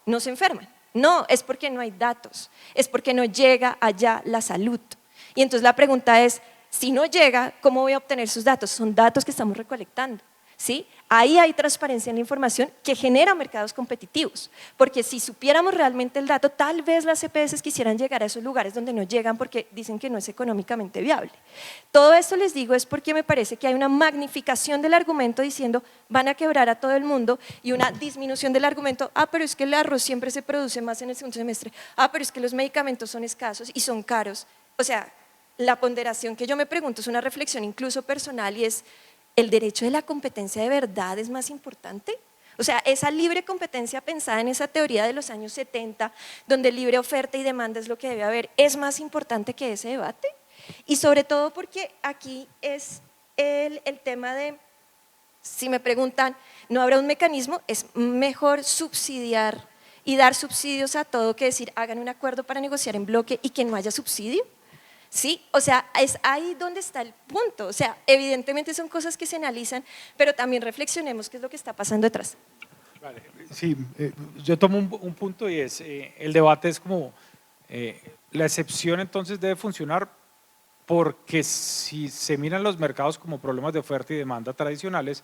no se enferman. No, es porque no hay datos, es porque no llega allá la salud. Y entonces la pregunta es, si no llega, ¿cómo voy a obtener sus datos? Son datos que estamos recolectando. ¿Sí? Ahí hay transparencia en la información que genera mercados competitivos, porque si supiéramos realmente el dato, tal vez las EPS quisieran llegar a esos lugares donde no llegan porque dicen que no es económicamente viable. Todo esto les digo es porque me parece que hay una magnificación del argumento diciendo van a quebrar a todo el mundo y una disminución del argumento, pero es que el arroz siempre se produce más en el segundo semestre, pero es que los medicamentos son escasos y son caros. O sea, la ponderación que yo me pregunto es una reflexión incluso personal y es, ¿el derecho de la competencia de verdad es más importante? O sea, esa libre competencia pensada en esa teoría de los años 70, donde libre oferta y demanda es lo que debe haber, ¿es más importante que ese debate? Y sobre todo porque aquí es el tema de, si me preguntan, ¿no habrá un mecanismo? Es mejor subsidiar y dar subsidios a todo que decir, hagan un acuerdo para negociar en bloque y que no haya subsidio. ¿Sí? O sea, es ahí donde está el punto. O sea, evidentemente son cosas que se analizan, pero también reflexionemos qué es lo que está pasando detrás. Vale, sí, yo tomo un punto y es, el debate es como, la excepción entonces debe funcionar porque si se miran los mercados como problemas de oferta y demanda tradicionales,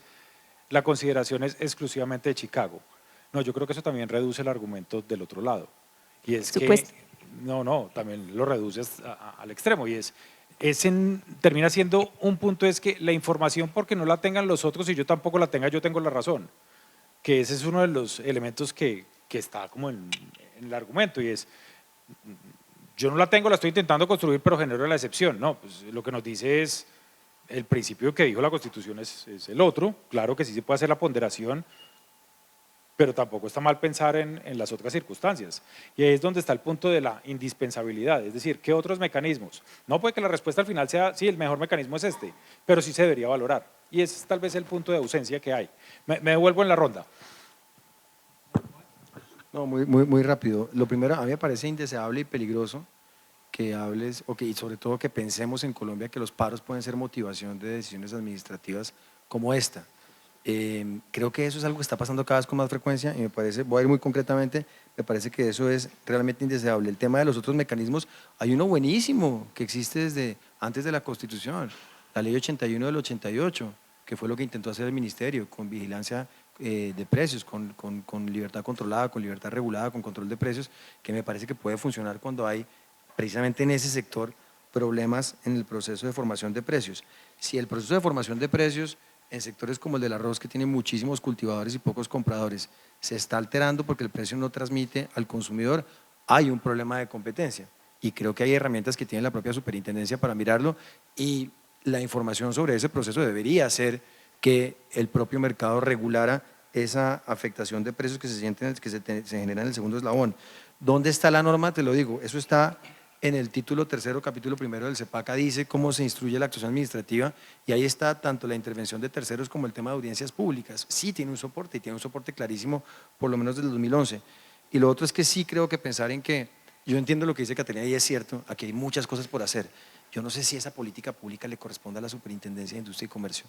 la consideración es exclusivamente de Chicago. No, yo creo que eso también reduce el argumento del otro lado. Y es que, no, también lo reduces al extremo y termina siendo un punto es que la información porque no la tengan los otros y yo tampoco la tenga, yo tengo la razón. Que ese es uno de los elementos que está como en el argumento y es, yo no la tengo, la estoy intentando construir, pero genero la excepción. No, pues lo que nos dice es, el principio que dijo la Constitución es el otro, claro que sí se puede hacer la ponderación, pero tampoco está mal pensar en las otras circunstancias. Y ahí es donde está el punto de la indispensabilidad, es decir, ¿qué otros mecanismos? No puede que la respuesta al final sea, sí, el mejor mecanismo es este, pero sí se debería valorar. Y ese es tal vez el punto de ausencia que hay. Me devuelvo en la ronda. No, muy rápido. Lo primero, a mí me parece indeseable y peligroso que hables, y sobre todo que pensemos en Colombia que los paros pueden ser motivación de decisiones administrativas como esta. Creo que eso es algo que está pasando cada vez con más frecuencia y me parece, voy a ir muy concretamente, me parece que eso es realmente indeseable. El tema de los otros mecanismos, hay uno buenísimo que existe desde antes de la Constitución, la Ley 81 del 88, que fue lo que intentó hacer el Ministerio con vigilancia de precios, con libertad controlada, con libertad regulada, con control de precios, que me parece que puede funcionar cuando hay precisamente en ese sector problemas en el proceso de formación de precios. Si el proceso de formación de precios en sectores como el del arroz, que tiene muchísimos cultivadores y pocos compradores, se está alterando porque el precio no transmite al consumidor, hay un problema de competencia. Y creo que hay herramientas que tiene la propia superintendencia para mirarlo y la información sobre ese proceso debería ser que el propio mercado regulara esa afectación de precios que se genera en el segundo eslabón. ¿Dónde está la norma? Te lo digo, eso está en el título tercero, capítulo primero del CEPACA, dice cómo se instruye la actuación administrativa y ahí está tanto la intervención de terceros como el tema de audiencias públicas. Sí tiene un soporte y tiene un soporte clarísimo, por lo menos desde el 2011. Y lo otro es que sí creo que pensar en que, yo entiendo lo que dice Caterina y es cierto, aquí hay muchas cosas por hacer. Yo no sé si esa política pública le corresponde a la Superintendencia de Industria y Comercio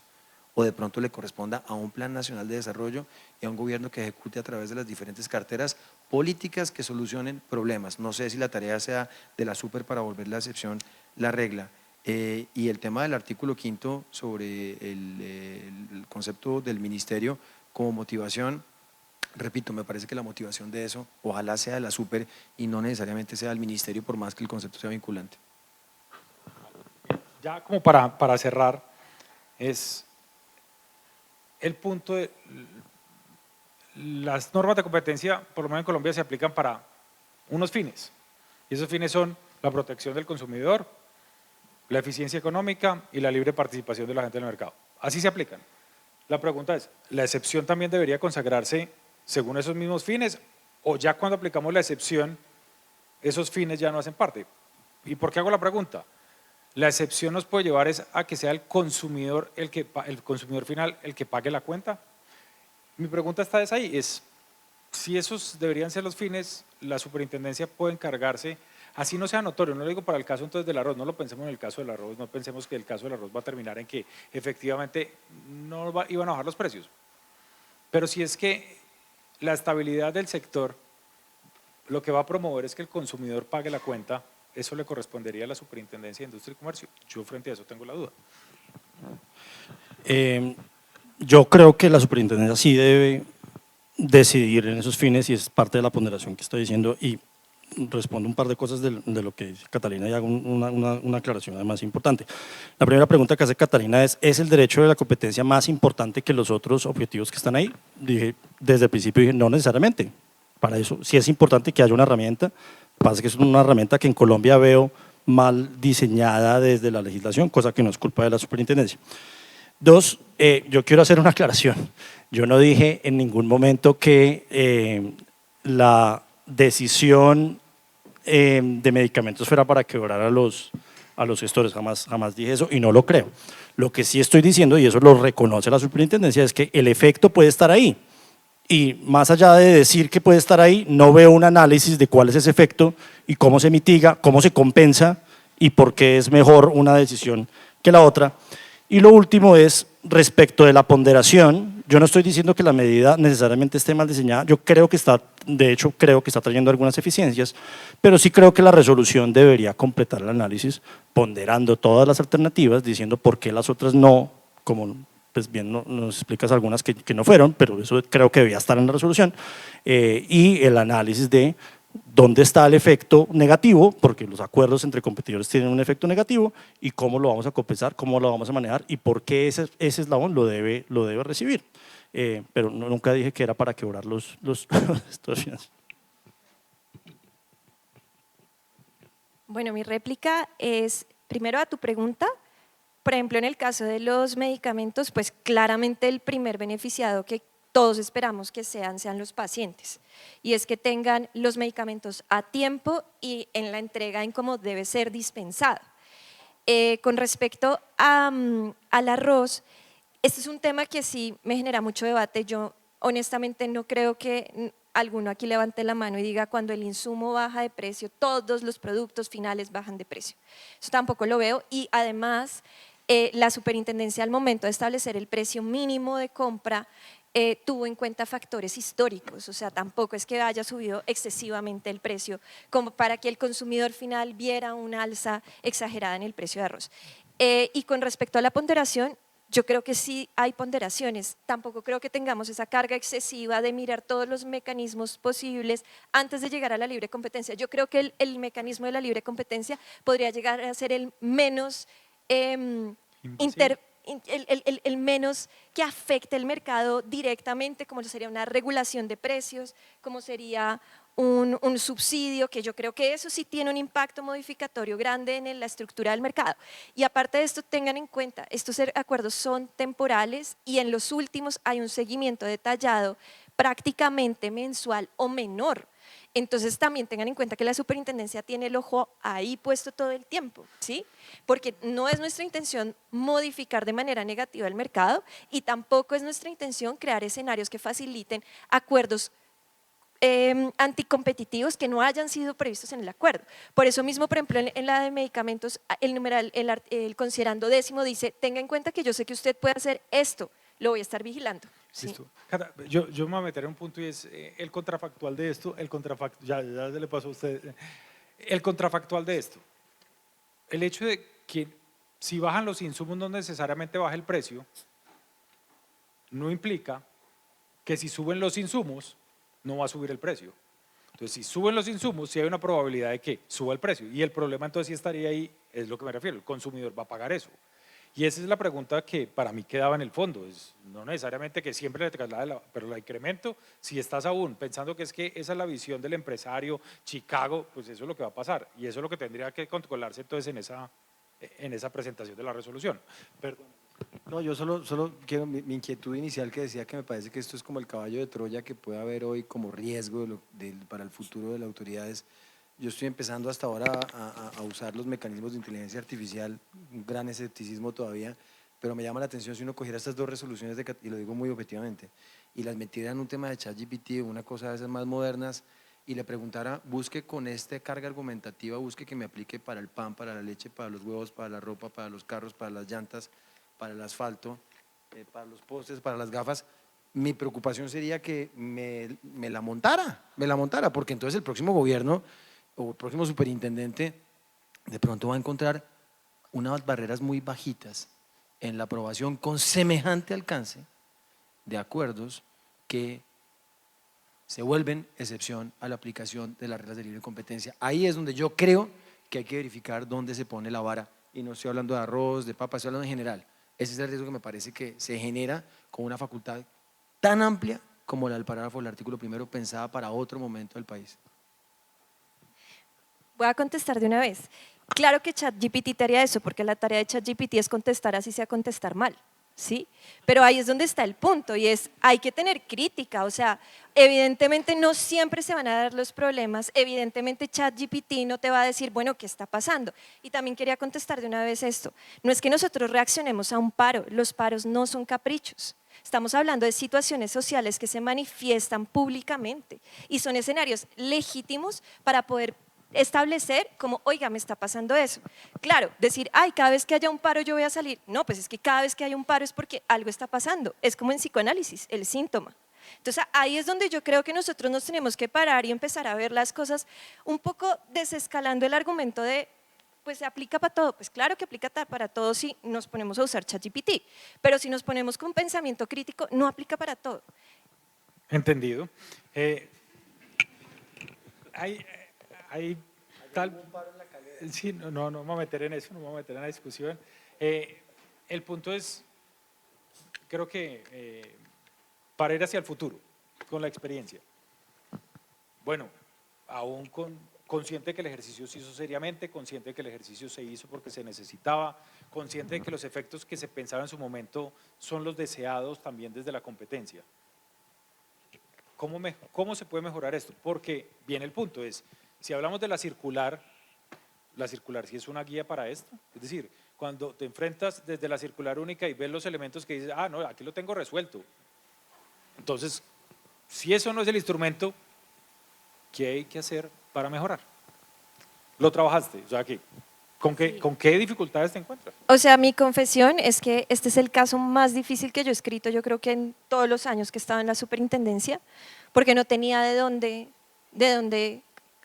o de pronto le corresponda a un Plan Nacional de Desarrollo y a un gobierno que ejecute a través de las diferentes carteras políticas que solucionen problemas. No sé si la tarea sea de la super para volver la excepción la regla. Y el tema del artículo 5 sobre el concepto del ministerio como motivación, repito, me parece que la motivación de eso ojalá sea de la super y no necesariamente sea del ministerio por más que el concepto sea vinculante. Ya como para cerrar, es el punto de las normas de competencia, por lo menos en Colombia, se aplican para unos fines. Y esos fines son la protección del consumidor, la eficiencia económica y la libre participación de la gente en el mercado. Así se aplican. La pregunta es, ¿la excepción también debería consagrarse según esos mismos fines? ¿O ya cuando aplicamos la excepción, esos fines ya no hacen parte? ¿Y por qué hago la pregunta? La excepción nos puede llevar es a que sea el consumidor el consumidor final el que pague la cuenta. Mi pregunta está ahí, es si esos deberían ser los fines, la superintendencia puede encargarse, así no sea notorio, no lo digo para el caso entonces del arroz, no lo pensemos en el caso del arroz, no pensemos que el caso del arroz va a terminar en que efectivamente iban a bajar los precios, pero si es que la estabilidad del sector lo que va a promover es que el consumidor pague la cuenta, eso le correspondería a la Superintendencia de Industria y Comercio. Yo frente a eso tengo la duda. Yo creo que la superintendencia sí debe decidir en esos fines y es parte de la ponderación que estoy diciendo y respondo un par de cosas de lo que dice Catalina y hago una aclaración además importante. La primera pregunta que hace Catalina es el derecho de la competencia más importante que los otros objetivos que están ahí? Desde el principio dije, no necesariamente. Para eso sí es importante que haya una herramienta, pasa que es una herramienta que en Colombia veo mal diseñada desde la legislación, cosa que no es culpa de la superintendencia. Dos, yo quiero hacer una aclaración. Yo no dije en ningún momento que la decisión de medicamentos fuera para quebrar a los gestores, jamás dije eso y no lo creo. Lo que sí estoy diciendo, y eso lo reconoce la superintendencia, es que el efecto puede estar ahí. Y más allá de decir que puede estar ahí, no veo un análisis de cuál es ese efecto y cómo se mitiga, cómo se compensa y por qué es mejor una decisión que la otra. Y lo último es respecto de la ponderación. Yo no estoy diciendo que la medida necesariamente esté mal diseñada, yo creo que está, de hecho creo que está trayendo algunas eficiencias, pero sí creo que la resolución debería completar el análisis ponderando todas las alternativas, diciendo por qué las otras no, como pues bien nos explicas algunas que no fueron, pero eso creo que debía estar en la resolución, y el análisis de dónde está el efecto negativo, porque los acuerdos entre competidores tienen un efecto negativo, y cómo lo vamos a compensar, cómo lo vamos a manejar y por qué ese eslabón lo debe recibir. Pero nunca dije que era para quebrar los financieros. Bueno, mi réplica es, primero a tu pregunta, por ejemplo, en el caso de los medicamentos, pues claramente el primer beneficiado que todos esperamos que sean los pacientes, y es que tengan los medicamentos a tiempo y en la entrega en cómo debe ser dispensado. Con respecto al arroz, este es un tema que sí me genera mucho debate. Yo honestamente no creo que alguno aquí levante la mano y diga cuando el insumo baja de precio, todos los productos finales bajan de precio. Eso tampoco lo veo y además la superintendencia al momento de establecer el precio mínimo de compra tuvo en cuenta factores históricos, o sea, tampoco es que haya subido excesivamente el precio como para que el consumidor final viera una alza exagerada en el precio de arroz. Y con respecto a la ponderación, yo creo que sí hay ponderaciones, tampoco creo que tengamos esa carga excesiva de mirar todos los mecanismos posibles antes de llegar a la libre competencia. Yo creo que el mecanismo de la libre competencia podría llegar a ser el menos el menos que afecte el mercado directamente, como sería una regulación de precios, como sería un subsidio, que yo creo que eso sí tiene un impacto modificatorio grande en la estructura del mercado. Y aparte de esto, tengan en cuenta, estos acuerdos son temporales y en los últimos hay un seguimiento detallado prácticamente mensual o menor. Entonces también tengan en cuenta que la superintendencia tiene el ojo ahí puesto todo el tiempo, ¿sí? Porque no es nuestra intención modificar de manera negativa el mercado y tampoco es nuestra intención crear escenarios que faciliten acuerdos anticompetitivos que no hayan sido previstos en el acuerdo. Por eso mismo, por ejemplo, en la de medicamentos, el numeral, el considerando 10º dice, tenga en cuenta que yo sé que usted puede hacer esto, lo voy a estar vigilando. ¿Sí? Listo. Yo me voy a meter en un punto y es el contrafactual de esto, ya se le pasó a usted, el contrafactual de esto. El hecho de que si bajan los insumos no necesariamente baja el precio, no implica que si suben los insumos no va a subir el precio. Entonces, si suben los insumos, sí hay una probabilidad de que suba el precio. Y el problema entonces sí estaría ahí, es lo que me refiero, el consumidor va a pagar eso. Y esa es la pregunta que para mí quedaba en el fondo, es no necesariamente que siempre le traslade, pero el incremento, si estás aún pensando que esa es la visión del empresario, Chicago, pues eso es lo que va a pasar y eso es lo que tendría que controlarse entonces en esa presentación de la resolución. Perdón. No, yo solo quiero mi inquietud inicial que decía que me parece que esto es como el caballo de Troya que puede haber hoy como riesgo para el futuro de las autoridades. yo estoy empezando hasta ahora a usar los mecanismos de inteligencia artificial, un gran escepticismo todavía, pero me llama la atención si uno cogiera estas dos resoluciones, y lo digo muy objetivamente, y las metiera en un tema de ChatGPT, una cosa de esas más modernas, y le preguntara, busque con esta carga argumentativa, busque que me aplique para el pan, para la leche, para los huevos, para la ropa, para los carros, para las llantas, para el asfalto, para los postes, para las gafas. Mi preocupación sería que me la montara, porque entonces el próximo gobierno o el próximo superintendente de pronto va a encontrar unas barreras muy bajitas en la aprobación con semejante alcance de acuerdos que se vuelven excepción a la aplicación de las reglas de libre competencia. Ahí es donde yo creo que hay que verificar dónde se pone la vara, y no estoy hablando de arroz, de papa, estoy hablando en general. Ese es el riesgo que me parece que se genera con una facultad tan amplia como la del parágrafo del artículo primero, pensada para otro momento del país. Voy a contestar de una vez. Claro que ChatGPT te haría eso, porque la tarea de ChatGPT es contestar así sea contestar mal, ¿sí? Pero ahí es donde está el punto, y es, hay que tener crítica, o sea, evidentemente no siempre se van a dar los problemas, evidentemente ChatGPT no te va a decir, bueno, ¿qué está pasando? Y también quería contestar de una vez esto, no es que nosotros reaccionemos a un paro, los paros no son caprichos. Estamos hablando de situaciones sociales que se manifiestan públicamente y son escenarios legítimos para poder establecer como, oiga, me está pasando eso. Claro, decir, ay, cada vez que haya un paro yo voy a salir. No, pues es que cada vez que hay un paro es porque algo está pasando. Es como en psicoanálisis, el síntoma. Entonces ahí es donde yo creo que nosotros nos tenemos que parar y empezar a ver las cosas un poco desescalando el argumento de, pues se aplica para todo. Pues claro que aplica para todo si nos ponemos a usar ChatGPT, pero si nos ponemos con pensamiento crítico, no aplica para todo. Entendido. Hay tal… Sí, no me voy a meter en eso, no me voy a meter en la discusión. El punto es, creo que para ir hacia el futuro, con la experiencia. Bueno, aún consciente de que el ejercicio se hizo seriamente, consciente de que el ejercicio se hizo porque se necesitaba, consciente de que los efectos que se pensaban en su momento son los deseados también desde la competencia. ¿Cómo se puede mejorar esto? Porque viene el punto, es, si hablamos de la circular sí es una guía para esto. Es decir, cuando te enfrentas desde la circular única y ves los elementos que dices, ah, no, aquí lo tengo resuelto. Entonces, si eso no es el instrumento, ¿qué hay que hacer para mejorar? ¿Lo trabajaste? O sea, ¿con qué dificultades te encuentras? O sea, mi confesión es que este es el caso más difícil que yo he escrito, yo creo que en todos los años que he estado en la superintendencia, porque no tenía de dónde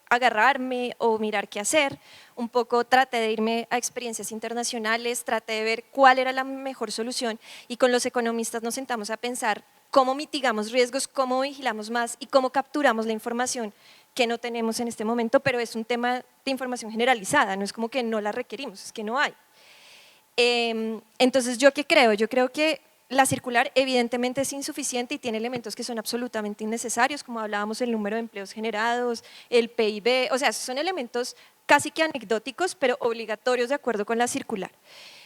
agarrarme o mirar qué hacer. Un poco traté de irme a experiencias internacionales, traté de ver cuál era la mejor solución, y con los economistas nos sentamos a pensar cómo mitigamos riesgos, cómo vigilamos más y cómo capturamos la información que no tenemos en este momento, pero es un tema de información generalizada, no es como que no la requerimos, es que no hay. Entonces, ¿yo qué creo? Yo creo que la circular evidentemente es insuficiente y tiene elementos que son absolutamente innecesarios, como hablábamos, el número de empleos generados, el PIB, o sea, son elementos casi que anecdóticos, pero obligatorios de acuerdo con la circular.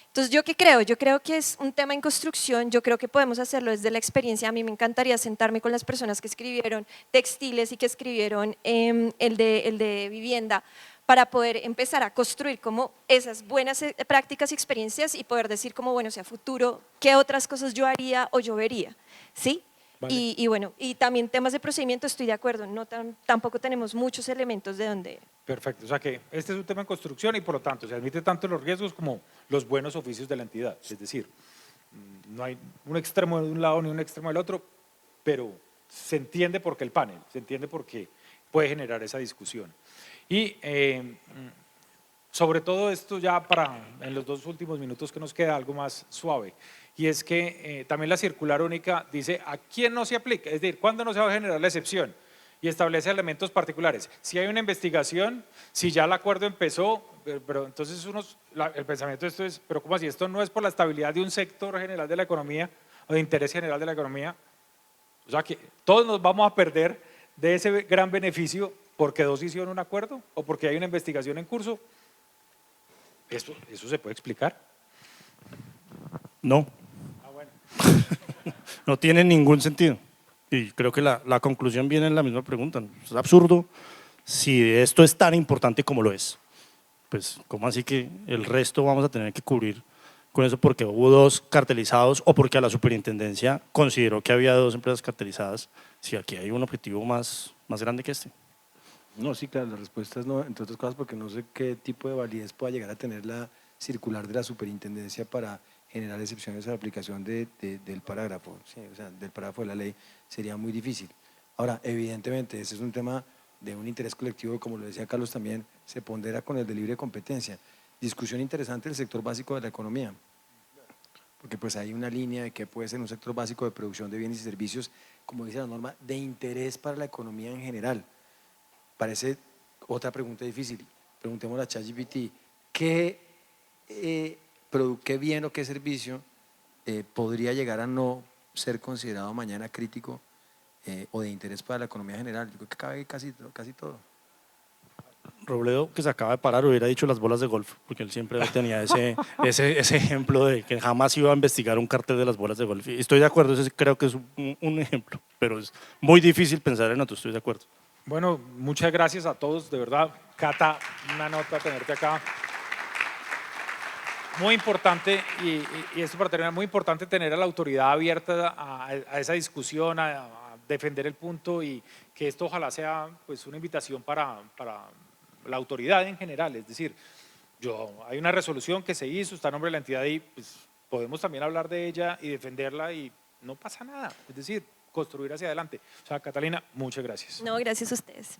Entonces, ¿yo qué creo? Yo creo que es un tema en construcción, yo creo que podemos hacerlo desde la experiencia. A mí me encantaría sentarme con las personas que escribieron textiles y que escribieron el de vivienda, para poder empezar a construir como esas buenas prácticas y experiencias y poder decir como, bueno, si a futuro, ¿qué otras cosas yo haría o yo vería? ¿Sí? Vale. Y bueno, y también temas de procedimiento, estoy de acuerdo, tampoco tenemos muchos elementos de donde… Perfecto, o sea que este es un tema en construcción y por lo tanto se admite tanto los riesgos como los buenos oficios de la entidad, es decir, no hay un extremo de un lado ni un extremo del otro, pero se entiende por qué el panel, se entiende por qué puede generar esa discusión. Y sobre todo esto ya para en los 2 últimos minutos que nos queda algo más suave, y es que también la circular única dice a quién no se aplica, es decir, cuándo no se va a generar la excepción, y establece elementos particulares. Si hay una investigación, si ya el acuerdo empezó, pero entonces el pensamiento de esto es, pero ¿cómo así? Esto no es por la estabilidad de un sector general de la economía o de interés general de la economía, o sea que todos nos vamos a perder de ese gran beneficio porque 2 hicieron un acuerdo o porque hay una investigación en curso. ¿Eso se puede explicar? No. Ah, bueno. No tiene ningún sentido. Y creo que la conclusión viene en la misma pregunta. Es absurdo si esto es tan importante como lo es, pues ¿cómo así que el resto vamos a tener que cubrir con eso porque hubo 2 cartelizados o porque a la superintendencia consideró que había 2 empresas cartelizadas, si aquí hay un objetivo más grande que este? No, sí, claro, la respuesta es no, entre otras cosas porque no sé qué tipo de validez pueda llegar a tener la circular de la superintendencia para generar excepciones a la aplicación del parágrafo, sí, o sea, del parágrafo de la ley, sería muy difícil. Ahora, evidentemente, ese es un tema de un interés colectivo, como lo decía Carlos también, se pondera con el de libre competencia. Discusión interesante del sector básico de la economía, porque pues hay una línea de que puede ser un sector básico de producción de bienes y servicios, como dice la norma, de interés para la economía en general. Parece otra pregunta difícil. Preguntémosle a ChatGPT, ¿qué bien o qué servicio podría llegar a no ser considerado mañana crítico o de interés para la economía general? Yo creo que cabe casi todo. Robledo, que se acaba de parar, hubiera dicho las bolas de golf, porque él siempre tenía ese ejemplo de que jamás iba a investigar un cartel de las bolas de golf. Y estoy de acuerdo, ese creo que es un ejemplo, pero es muy difícil pensar en otro, estoy de acuerdo. Bueno, muchas gracias a todos, de verdad. Cata, una nota tenerte acá. Muy importante, y esto para terminar, muy importante tener a la autoridad abierta a esa discusión, a defender el punto y que esto ojalá sea pues, una invitación para la autoridad en general. Es decir, hay una resolución que se hizo, está a nombre de la entidad y pues, podemos también hablar de ella y defenderla y no pasa nada. Es decir, construir hacia adelante. O sea, Catalina, muchas gracias. No, gracias a ustedes.